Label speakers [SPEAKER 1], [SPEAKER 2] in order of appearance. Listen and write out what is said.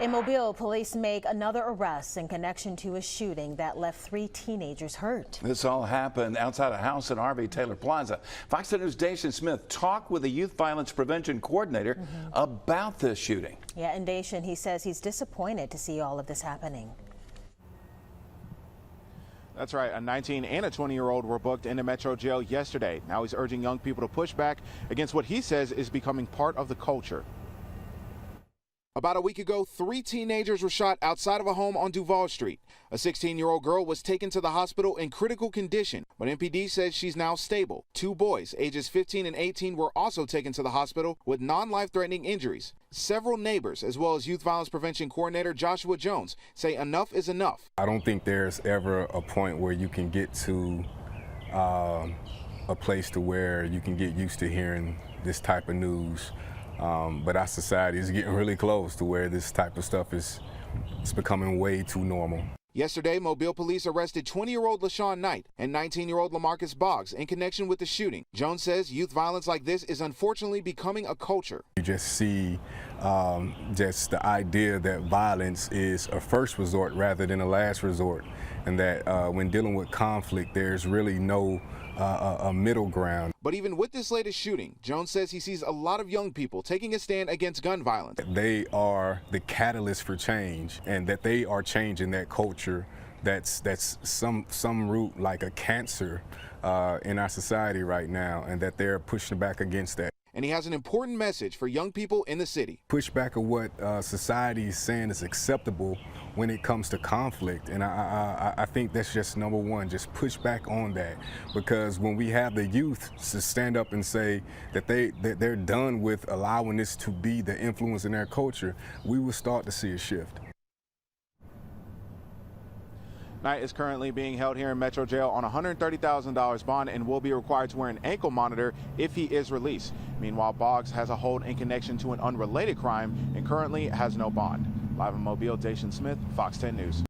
[SPEAKER 1] In Mobile, police make another arrest in connection to a shooting that left 3 teenagers hurt.
[SPEAKER 2] This all happened outside a house in RV Taylor Plaza. Fox 10 News' Dacian Smith talked with the Youth Violence Prevention Coordinator about this shooting.
[SPEAKER 1] Yeah, and Dacian, he says he's disappointed to see all of this happening.
[SPEAKER 3] That's right. A 19 and a 20-year-old were booked into Metro Jail yesterday. Now he's urging young people to push back against what he says is becoming part of the culture. About a week ago, 3 teenagers were shot outside of a home on Duval Street. A 16-year-old girl was taken to the hospital in critical condition, but MPD says she's now stable. 2 boys, ages 15 and 18, were also taken to the hospital with non-life-threatening injuries. Several neighbors, as well as Youth Violence Prevention Coordinator Joshua Jones, say enough is enough.
[SPEAKER 4] I don't think there's ever a point where you can get to a place to where you can get used to hearing this type of news. But our society is getting really close to where this type of stuff is becoming way too normal.
[SPEAKER 3] Yesterday, Mobile police arrested 20-year-old LaShawn Knight and 19-year-old LaMarcus Boggs in connection with the shooting. Jones says youth violence like this is unfortunately becoming a culture.
[SPEAKER 4] You just see just the idea that violence is a first resort rather than a last resort, and that when dealing with conflict, there's really no a middle ground.
[SPEAKER 3] But even with this latest shooting, Jones says he sees a lot of young people taking a stand against gun violence.
[SPEAKER 4] They are the catalyst for change, and that they are changing that culture that's some root like a cancer in our society right now, and that they're pushing back against that.
[SPEAKER 3] And he has an important message for young people in the city.
[SPEAKER 4] Push back of what society is saying is acceptable when it comes to conflict, and I think that's just number one, just push back on that, because when we have the youth to stand up and say that they're done with allowing this to be the influence in their culture, we will start to see a shift.
[SPEAKER 3] Knight is currently being held here in Metro Jail on a $130,000 bond and will be required to wear an ankle monitor if he is released. Meanwhile, Boggs has a hold in connection to an unrelated crime and currently has no bond. Live in Mobile, Dacian Smith, Fox 10 News.